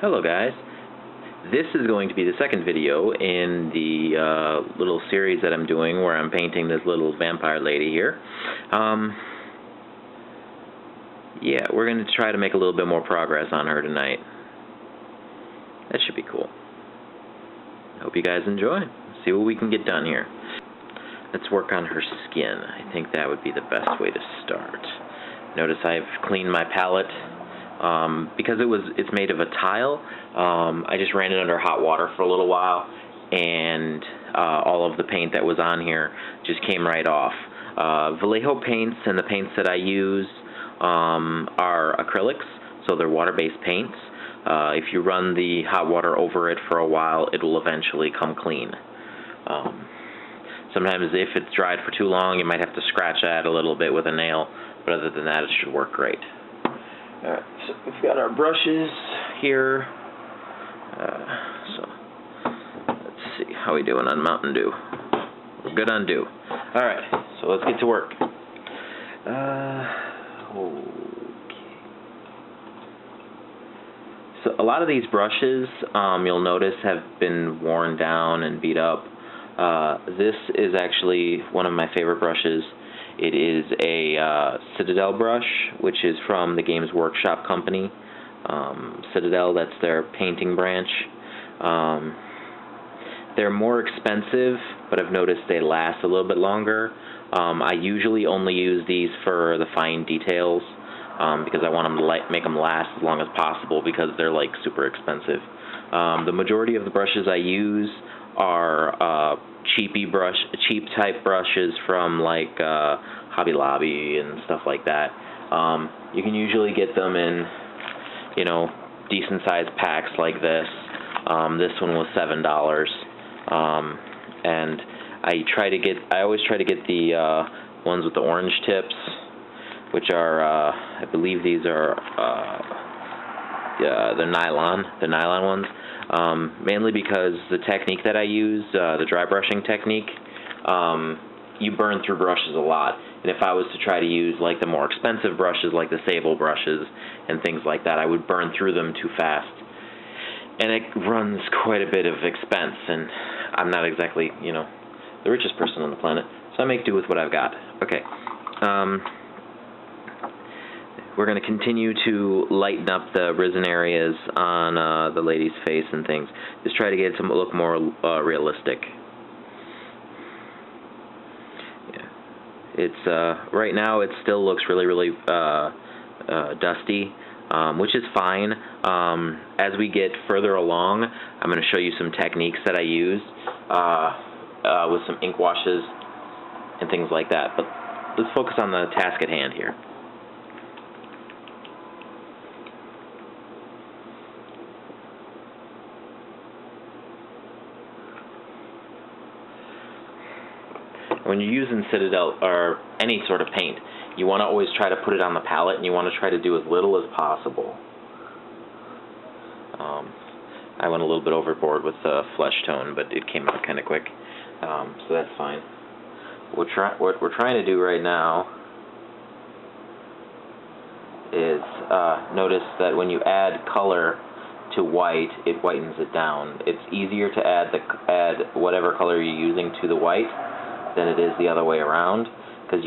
Hello guys, this is going to be the second video in the little series that I'm doing where I'm painting this little vampire lady here. Yeah, we're going to try to make a little bit more progress on her tonight. That should be cool. Hope you guys enjoy. See what we can get done here. Let's work on her skin. I think that would be the best way to start. Notice I've cleaned my palette. Because it's made of a tile, I just ran it under hot water for a little while, and all of the paint that was on here just came right off. Vallejo paints and the paints that I use are acrylics, so they're water-based paints. If you run the hot water over it for a while, it will eventually come clean. Sometimes if it's dried for too long, you might have to scratch at it a little bit with a nail, but other than that, it should work great. Alright, so we've got our brushes here. So let's see how we doing on Mountain Dew. We're good on Dew. Alright, so let's get to work. Okay. So a lot of these brushes, you'll notice, have been worn down and beat up. This is actually one of my favorite brushes. It is a Citadel brush, which is from the Games Workshop company. Citadel, that's their painting branch. They're more expensive, but I've noticed they last a little bit longer. I usually only use these for the fine details because I want them to make them last as long as possible because they're like super expensive. The majority of the brushes I use are cheap type brushes from like Hobby Lobby and stuff like that. You can usually get them in, you know, decent sized packs like this. This one was $7, and I always try to get the ones with the orange tips, which are I believe these are the nylon ones. Mainly because the technique that I use, the dry brushing technique, you burn through brushes a lot. And if I was to try to use like the more expensive brushes, like the sable brushes and things like that, I would burn through them too fast. And it runs quite a bit of expense, and I'm not exactly, you know, the richest person on the planet, so I make do with what I've got. Okay. We're going to continue to lighten up the risen areas on the lady's face and things. Just try to get it to look more realistic. Yeah. It's right now it still looks really dusty, which is fine. As we get further along, I'm going to show you some techniques that I use with some ink washes and things like that. But let's focus on the task at hand here. When you're using Citadel or any sort of paint, you want to always try to put it on the palette, and you want to try to do as little as possible. I went a little bit overboard with the flesh tone, but it came out kind of quick, so that's fine. What we're trying to do right now is notice that when you add color to white, it whitens it down. It's easier to add whatever color you're using to the white than it is the other way around, because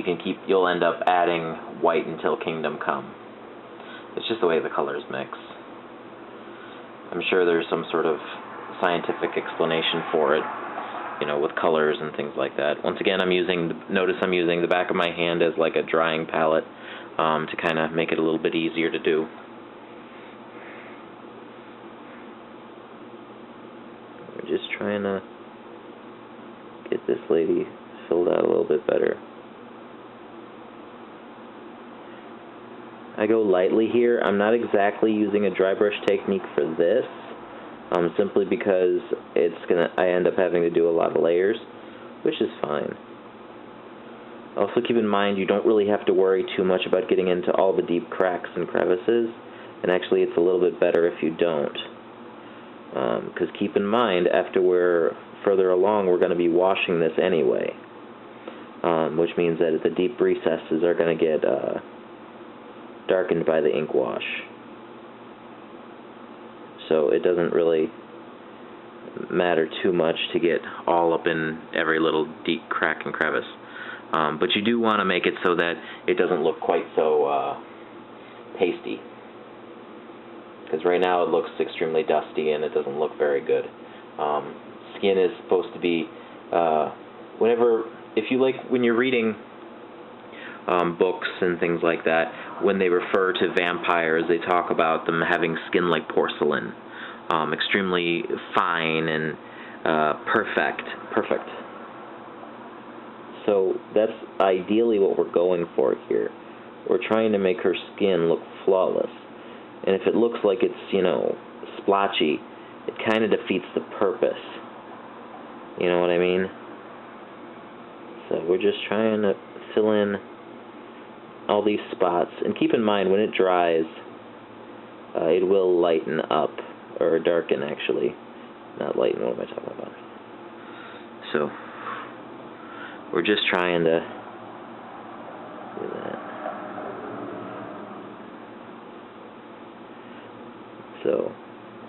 you'll end up adding white until Kingdom Come. It's just the way the colors mix. I'm sure there's some sort of scientific explanation for it, you know, with colors and things like that. Once again, notice I'm using the back of my hand as like a drying palette to kind of make it a little bit easier to do. We're just trying to get this lady filled out a little bit better. I go lightly here. I'm not exactly using a dry brush technique for this, simply because I end up having to do a lot of layers, which is fine. Also keep in mind you don't really have to worry too much about getting into all the deep cracks and crevices, and actually it's a little bit better if you don't. Because keep in mind, after we're further along, we're going to be washing this anyway, which means that the deep recesses are going to get darkened by the ink wash. so it doesn't really matter too much to get all up in every little deep crack and crevice. But you do want to make it so that it doesn't look quite so pasty. Because right now it looks extremely dusty and it doesn't look very good. Skin is supposed to be, if you like, when you're reading books and things like that, when they refer to vampires, they talk about them having skin like porcelain. Extremely fine and perfect. So that's ideally what we're going for here. We're trying to make her skin look flawless. And if it looks like it's, splotchy, it kind of defeats the purpose. You know what I mean? So we're just trying to fill in all these spots. And keep in mind, when it dries, it will lighten up. Or darken, actually. Not lighten, what am I talking about? So, we're just trying to do that. So,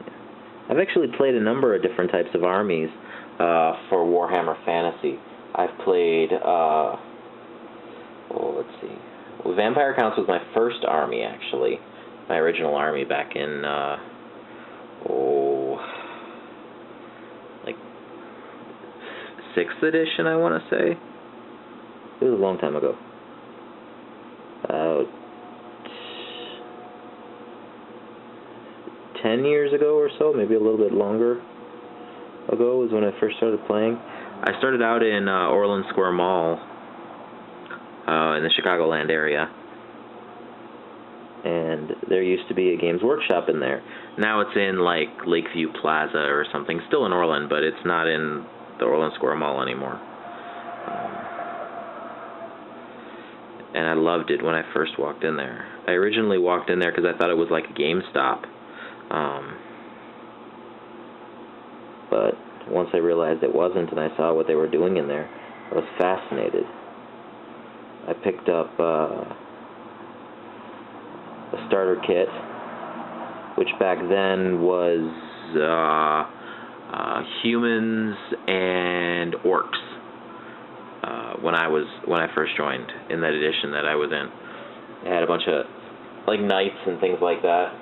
yeah. I've actually played a number of different types of armies for Warhammer Fantasy. I've played, let's see. Well, Vampire Counts was my first army, actually. My original army back in, like 6th edition, I want to say. It was a long time ago. About 10 years ago or so, maybe a little bit longer ago was when I first started playing. I started out in Orland Square Mall in the Chicagoland area. And there used to be a Games Workshop in there. Now it's in, like, Lakeview Plaza or something. Still in Orland, but it's not in the Orland Square Mall anymore. And I loved it when I first walked in there. I originally walked in there because I thought it was like a GameStop. But once I realized it wasn't and I saw what they were doing in there, I was fascinated. I picked up a starter kit, which back then was humans and orcs. When I first joined in that edition that I was in, it had a bunch of like knights and things like that.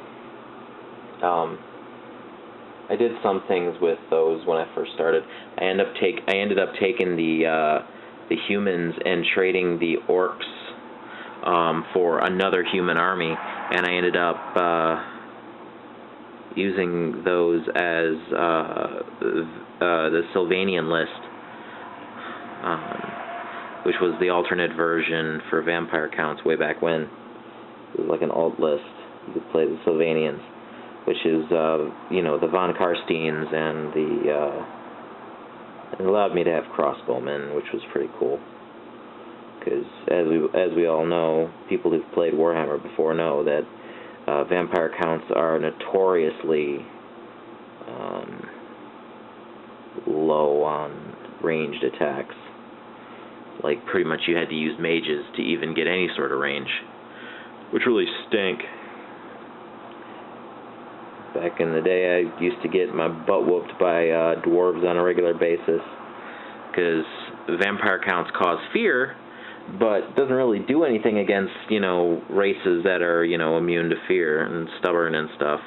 I did some things with those when I first started. I ended up taking the humans and trading the orcs for another human army, and I ended up using those as the Sylvanian list, which was the alternate version for Vampire Counts way back when. It was like an alt list. You could play the Sylvanians, which is the Von Karsteins and it allowed me to have crossbowmen, which was pretty cool. Because as we all know, people who've played Warhammer before know that Vampire Counts are notoriously low on ranged attacks. Like, pretty much you had to use mages to even get any sort of range, which really stink. Back in the day, I used to get my butt whooped by dwarves on a regular basis, because Vampire Counts cause fear, but doesn't really do anything against, races that are, immune to fear and stubborn and stuff.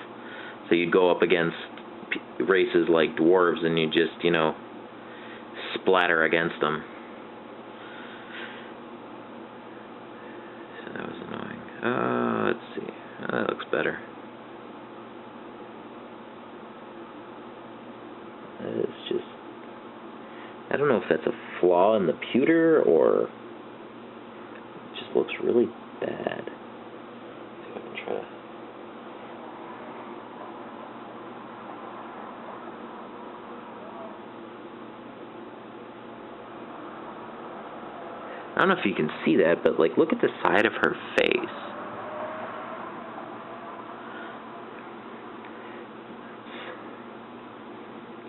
So you'd go up against races like dwarves and you just, splatter against them. So that was annoying. Let's see. That looks better. It's just, I don't know if that's a flaw in the pewter or it just looks really bad. Let's see if I can try to. I don't know if you can see that, but like, look at the side of her face.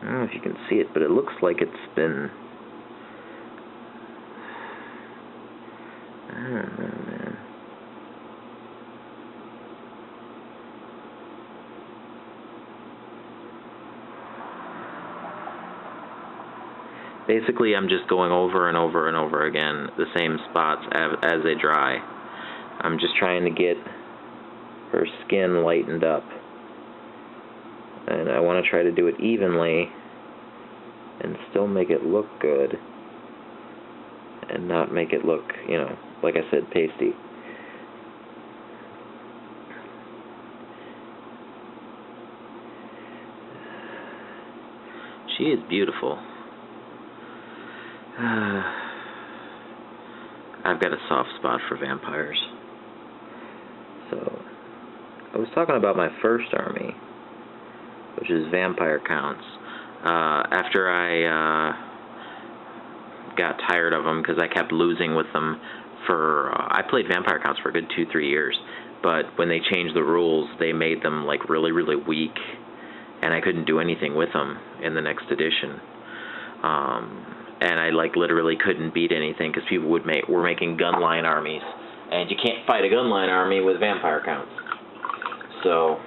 I don't know if you can see it, but it looks like it's been, I don't know, man. Basically, I'm just going over and over and over again the same spots as they dry. I'm just trying to get her skin lightened up. And I want to try to do it evenly and still make it look good and not make it look, you know, like I said, pasty. She is beautiful. I've got a soft spot for vampires. So, I was talking about my first army, which is vampire counts. After I got tired of them because I kept losing with them for, I played vampire counts for a good 2-3 years, but when they changed the rules, they made them like really, really weak, and I couldn't do anything with them in the next edition. And I like literally couldn't beat anything because people were making gunline armies, and you can't fight a gunline army with vampire counts. So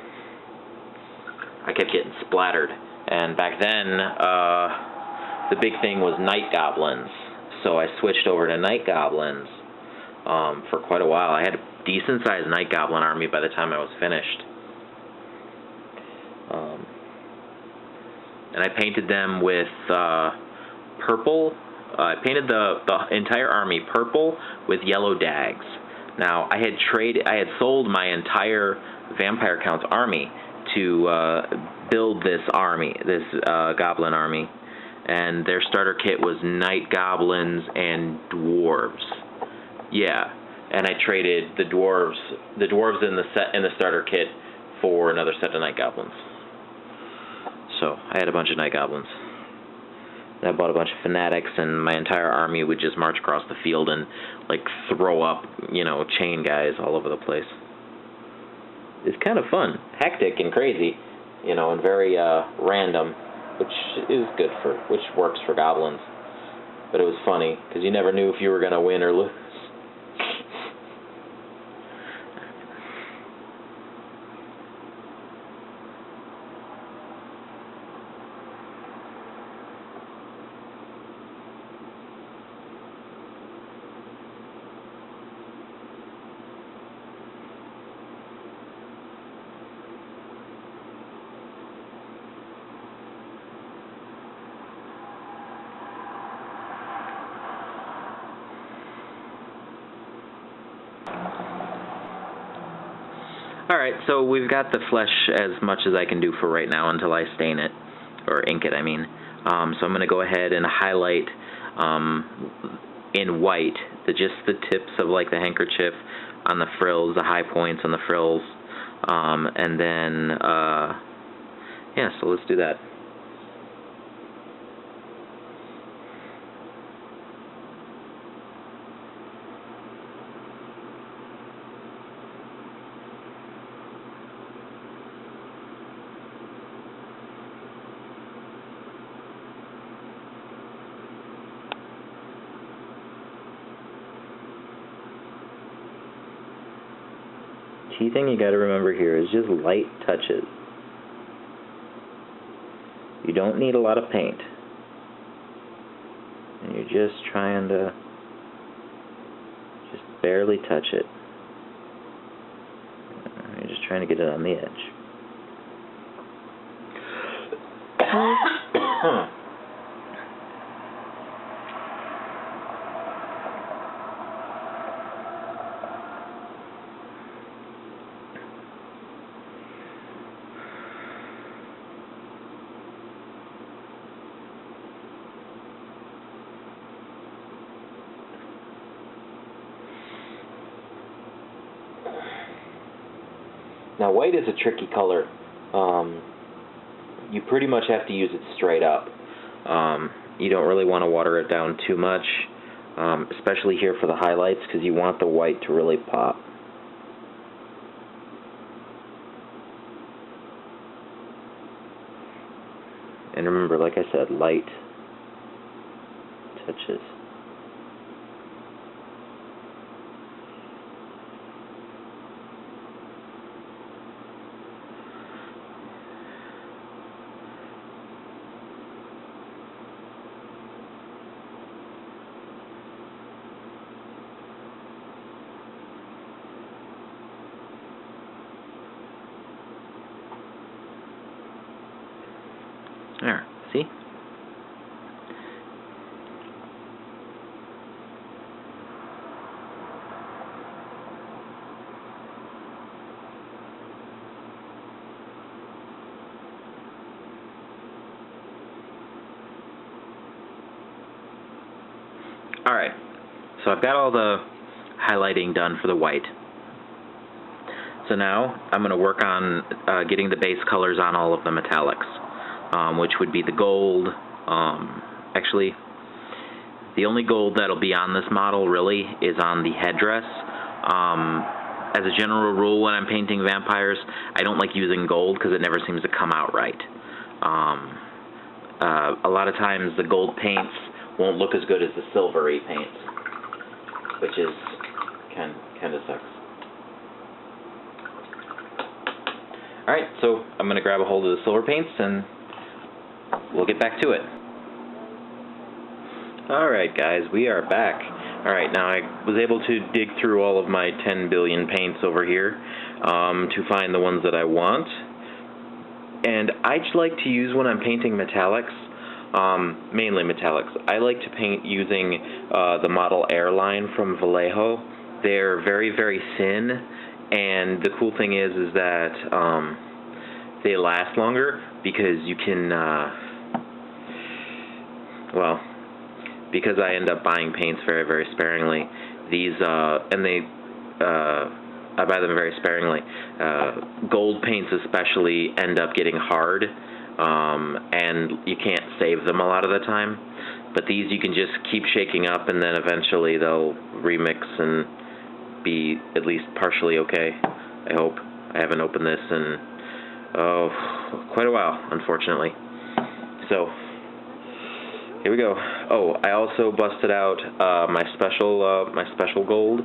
I kept getting splattered. And back then, the big thing was night goblins. So I switched over to night goblins for quite a while. I had a decent-sized night goblin army by the time I was finished. And I painted them with purple. I painted the entire army purple with yellow dags. Now I had sold my entire vampire counts army to build this army, this goblin army, and their starter kit was night goblins and dwarves. Yeah, and I traded the dwarves in the starter kit for another set of night goblins. So I had a bunch of night goblins. I bought a bunch of fanatics, and my entire army would just march across the field and like throw up, you know, chain guys all over the place. It's kind of fun, hectic and crazy, you know, and very random, which works for goblins. But it was funny because you never knew if you were gonna win or lose. Alright, so we've got the flesh as much as I can do for right now until I stain it, or ink it, I mean. So I'm going to go ahead and highlight in white just the tips of like the handkerchief on the frills, the high points on the frills, and then, yeah, so let's do that. Key thing you got to remember here is just light touches. You don't need a lot of paint. And you're just trying to just barely touch it. You're just trying to get it on the edge. Now, white is a tricky color. You pretty much have to use it straight up. You don't really want to water it down too much, especially here for the highlights, because you want the white to really pop. And remember, like I said, light touches. See? Alright, so I've got all the highlighting done for the white. So now I'm going to work on getting the base colors on all of the metallics, which would be the gold. Actually, the only gold that'll be on this model really is on the headdress. As a general rule, when I'm painting vampires, I don't like using gold because it never seems to come out right. A lot of times the gold paints won't look as good as the silvery paints, which is kind of sucks. Alright, so I'm going to grab a hold of the silver paints and we'll get back to it. Alright guys, we are back. Alright, now I was able to dig through all of my 10 billion paints over here to find the ones that I want. And I like to use, when I'm painting metallics, mainly metallics, I like to paint using the model Airline from Vallejo. They're very, very thin, and the cool thing is that they last longer because you can, well, because I end up buying paints very, very sparingly. These, I buy them very sparingly. Gold paints especially end up getting hard, and you can't save them a lot of the time. But these you can just keep shaking up, and then eventually they'll remix and be at least partially okay, I hope. I haven't opened this in, quite a while, unfortunately. So, here we go. Oh, I also busted out my special gold.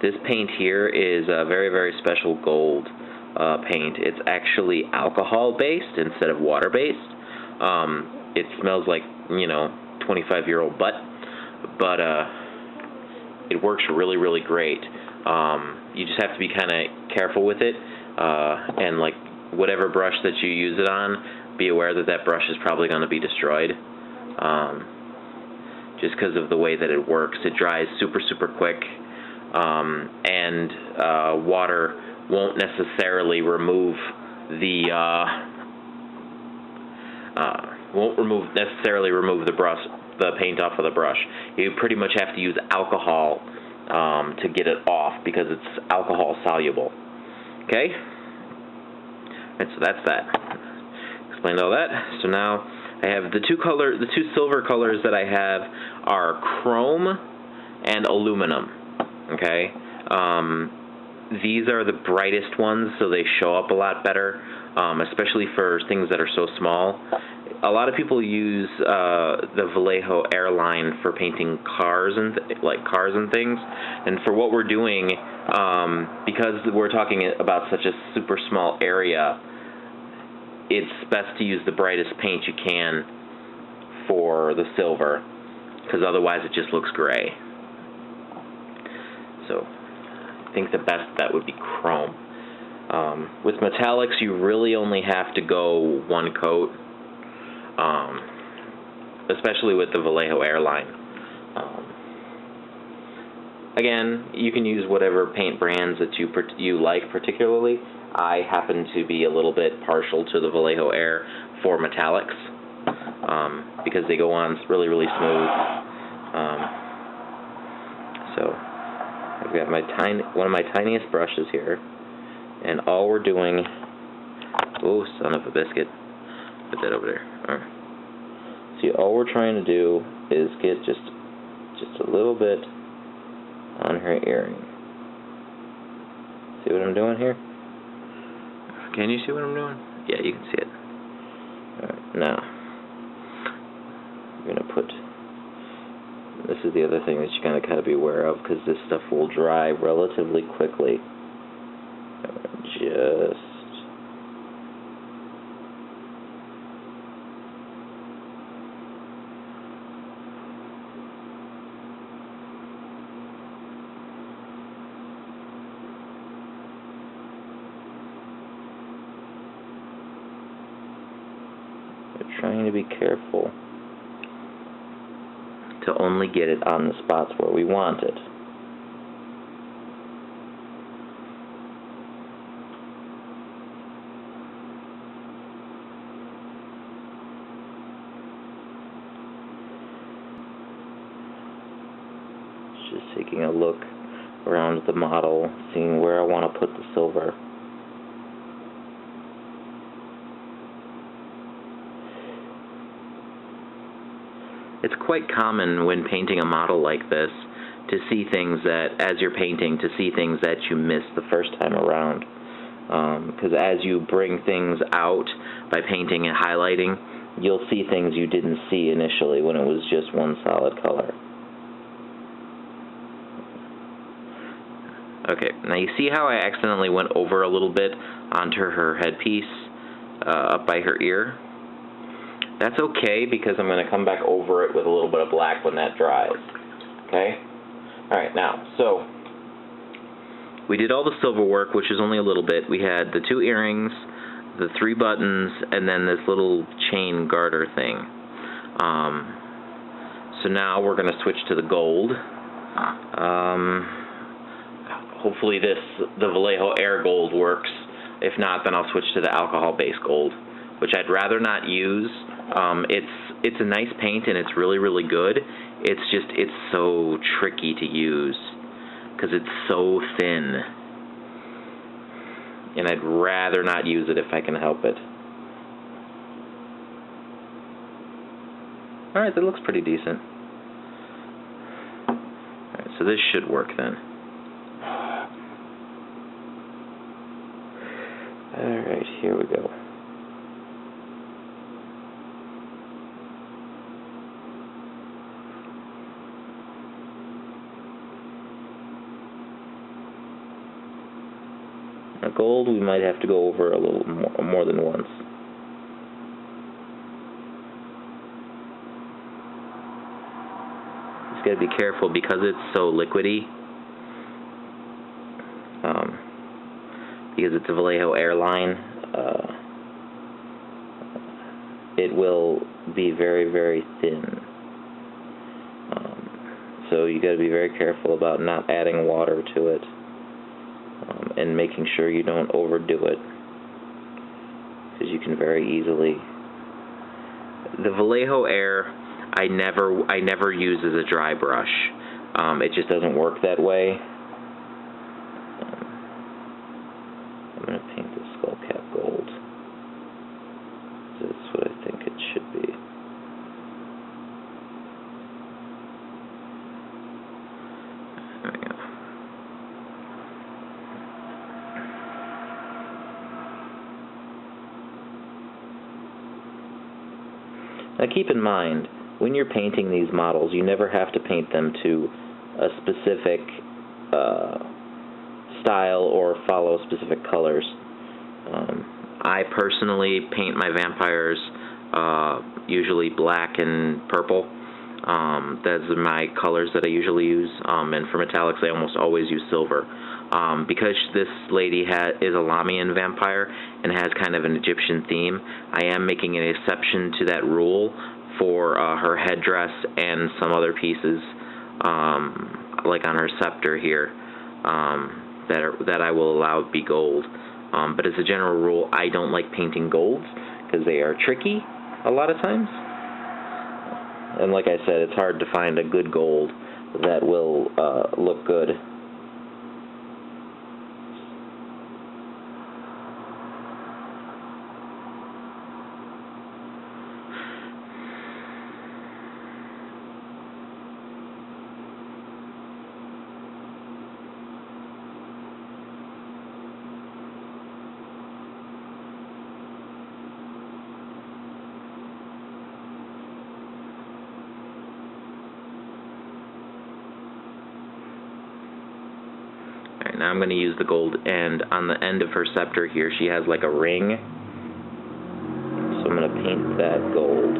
This paint here is a very, very special gold paint. It's actually alcohol-based instead of water-based. It smells like, 25-year-old butt, but it works really, really great. You just have to be kind of careful with it, and like whatever brush that you use it on, be aware that that brush is probably going to be destroyed, just because of the way that it works. It dries super, super quick, and water won't necessarily remove the the paint off of the brush. You pretty much have to use alcohol to get it off because it's alcohol soluble. Okay? And so that's that. Explained all that. So now I have the two silver colors that I have are chrome and aluminum. Okay? These are the brightest ones, so they show up a lot better, especially for things that are so small. A lot of people use the Vallejo Airline for painting cars and things. And for what we're doing, because we're talking about such a super small area, it's best to use the brightest paint you can for the silver, because otherwise it just looks gray. So I think the best bet would be chrome. With metallics, you really only have to go one coat, especially with the Vallejo Airline. Again, you can use whatever paint brands that you like particularly. I happen to be a little bit partial to the Vallejo Air for metallics, because they go on really, really smooth. So I've got one of my tiniest brushes here, and all we're doing, oh son of a biscuit, put that over there. All right. See, all we're trying to do is get just a little bit on her earring. See what I'm doing here? Can you see what I'm doing? Yeah, you can see it. Alright, now I'm going to put, this is the other thing that you kind of be aware of, because this stuff will dry relatively quickly. Just trying to be careful to only get it on the spots where we want it. Just taking a look around the model, seeing where I want to put the silver. It's quite common when painting a model like this to see things that, as you're painting, to see things that you missed the first time around. Because as you bring things out by painting and highlighting, you'll see things you didn't see initially when it was just one solid color. Okay, now you see how I accidentally went over a little bit onto her headpiece up by her ear? That's okay, because I'm going to come back over it with a little bit of black when that dries. Okay? Alright, now, so we did all the silver work, which is only a little bit. We had the 2 earrings, the 3 buttons, and then this little chain garter thing. So now we're going to switch to the gold. Hopefully the Vallejo Air Gold works. If not, then I'll switch to the alcohol-based gold, which I'd rather not use. It's a nice paint and it's really, really good. It's just, it's so tricky to use because it's so thin. And I'd rather not use it if I can help it. Alright, that looks pretty decent. Alright, so this should work then. Alright, here we go. Now gold, we might have to go over a little more than once. Just gotta be careful because it's so liquidy. Because it's a Vallejo airline, it will be very, very thin. So you got to be very careful about not adding water to it, and making sure you don't overdo it, because you can very easily. The Vallejo Air, I never use as a dry brush. It just doesn't work that way. I'm going to paint the skull cap gold. That's what I think it should be. There we go. Now keep in mind, when you're painting these models, you never have to paint them to a specific style or follow specific colors. I personally paint my vampires usually black and purple. Those are my colors that I usually use, and for metallics I almost always use silver. Because this lady is a Lamian vampire and has kind of an Egyptian theme, I am making an exception to that rule for her headdress and some other pieces, like on her scepter here, that I will allow be gold. But as a general rule, I don't like painting golds because they are tricky a lot of times. And like I said, it's hard to find a good gold that will look good. Alright, now I'm going to use the gold, and on the end of her scepter here, she has like a ring. So I'm going to paint that gold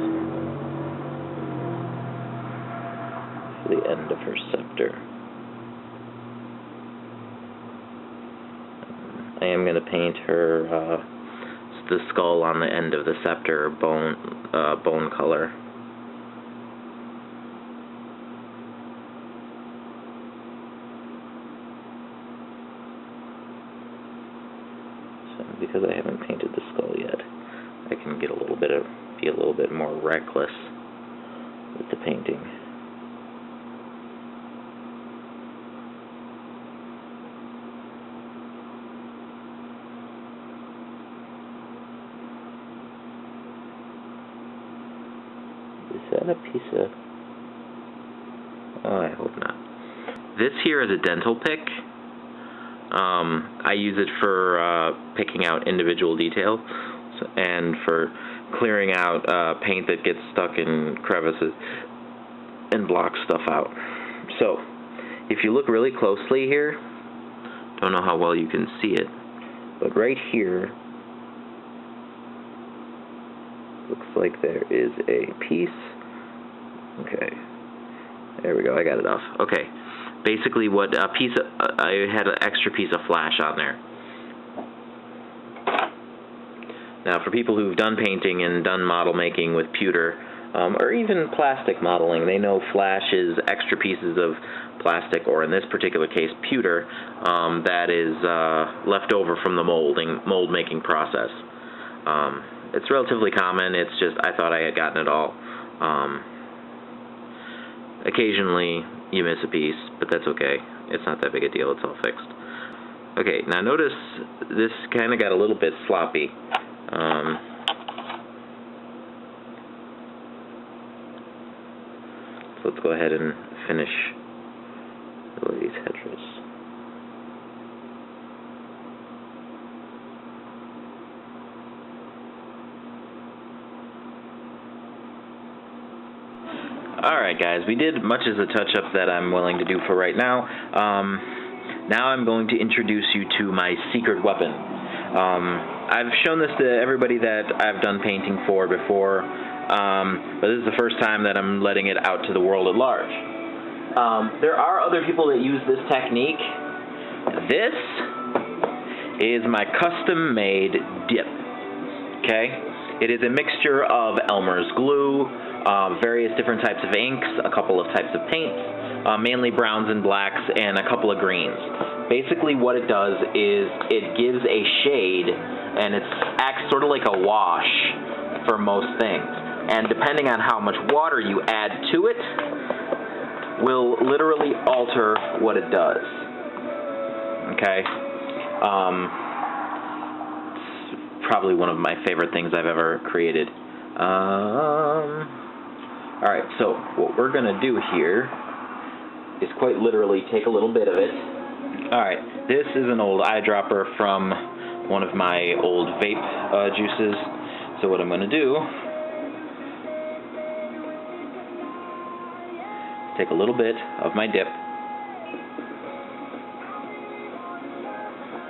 for the end of her scepter. I am going to paint her the skull on the end of the scepter bone color. So because I haven't painted the skull yet, I can get be a little bit more reckless with the painting. Is that a piece of... Oh, I hope not. This here is a dental pick. I use it for picking out individual details and for clearing out paint that gets stuck in crevices and blocks stuff out. So, if you look really closely here, don't know how well you can see it, but right here, looks like there is a piece. Okay, there we go, I got it off. Okay, basically what a piece of, I had an extra piece of flash on there. Now for people who've done painting and done model making with pewter, or even plastic modeling, they know flash is extra pieces of plastic, or in this particular case pewter, that is left over from the mold making process. It's relatively common, it's just I thought I had gotten it all. Occasionally you miss a piece, but that's okay. It's not that big a deal, it's all fixed. Okay, now notice this kind of got a little bit sloppy. So let's go ahead and finish these hedges. Alright guys, we did much as a touch-up that I'm willing to do for right now. Now I'm going to introduce you to my secret weapon. I've shown this to everybody that I've done painting for before, but this is the first time that I'm letting it out to the world at large. There are other people that use this technique. This is my custom-made dip. Okay? It is a mixture of Elmer's glue, various different types of inks, a couple of types of paints, mainly browns and blacks, and a couple of greens. Basically what it does is it gives a shade, and it acts sort of like a wash for most things. And depending on how much water you add to it, will literally alter what it does. Okay? It's probably one of my favorite things I've ever created. Alright, so what we're going to do here is quite literally take a little bit of it. Alright, this is an old eyedropper from one of my old vape juices. So what I'm going to do, take a little bit of my dip.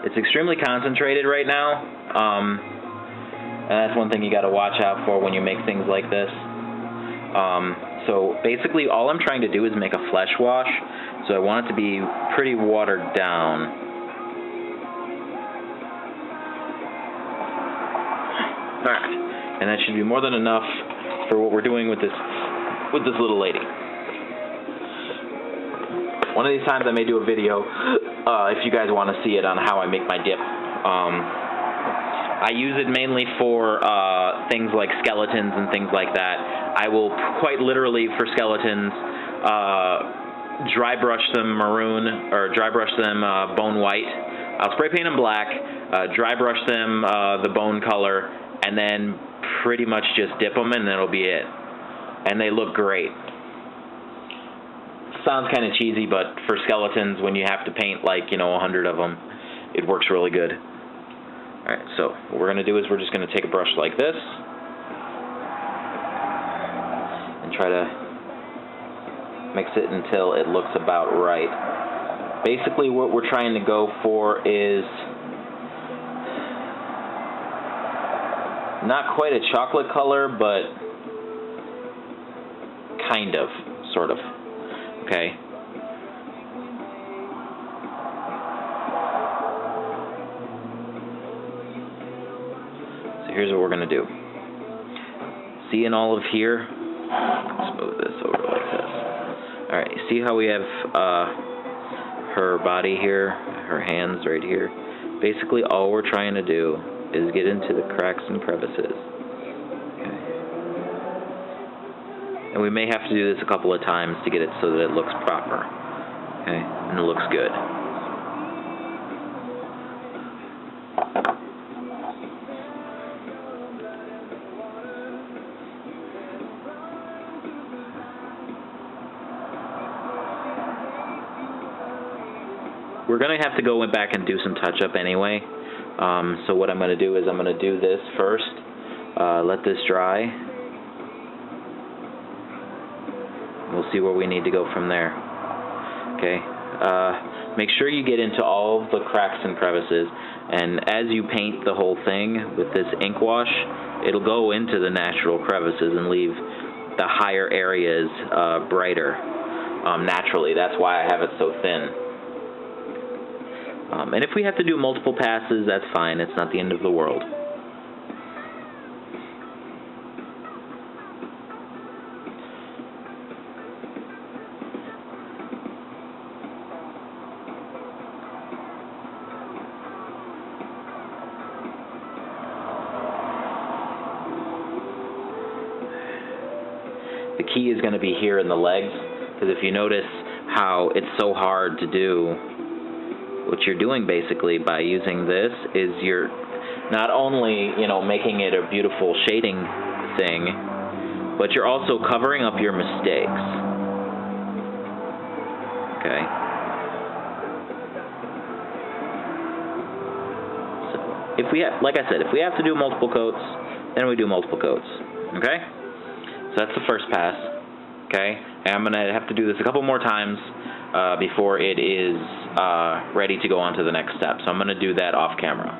It's extremely concentrated right now, and that's one thing you got to watch out for when you make things like this. So basically all I'm trying to do is make a flesh wash, so I want it to be pretty watered down. Alright, and that should be more than enough for what we're doing with this little lady. One of these times I may do a video if you guys want to see it on how I make my dip. I use it mainly for things like skeletons and things like that. I will quite literally, for skeletons, dry brush them maroon, or dry brush them bone white. I'll spray paint them black, dry brush them the bone color, and then pretty much just dip them, and that'll be it. And they look great. Sounds kind of cheesy, but for skeletons, when you have to paint like, 100 of them, it works really good. Alright, so what we're going to do is we're just going to take a brush like this and try to mix it until it looks about right. Basically what we're trying to go for is not quite a chocolate color, but kind of, sort of. Okay. So here's what we're going to do. See in all of here, let's move this over like this. Alright, see how we have her body here, her hands right here? Basically all we're trying to do is get into the cracks and crevices. Okay. And we may have to do this a couple of times to get it so that it looks proper. Okay, and it looks good. We're going to have to go back and do some touch-up anyway. So what I'm going to do is I'm going to do this first. Let this dry. We'll see where we need to go from there. Okay. Make sure you get into all of the cracks and crevices. And as you paint the whole thing with this ink wash, it'll go into the natural crevices and leave the higher areas brighter naturally. That's why I have it so thin. And if we have to do multiple passes, that's fine. It's not the end of the world. The key is going to be here in the legs, because if you notice how it's so hard to do, what you're doing basically by using this is you're not only, you know, making it a beautiful shading thing, but you're also covering up your mistakes. Okay. So if we have, like I said, if we have to do multiple coats, then we do multiple coats. Okay. So that's the first pass. Okay. And I'm gonna have to do this a couple more times before it is ready to go on to the next step. So I'm going to do that off camera.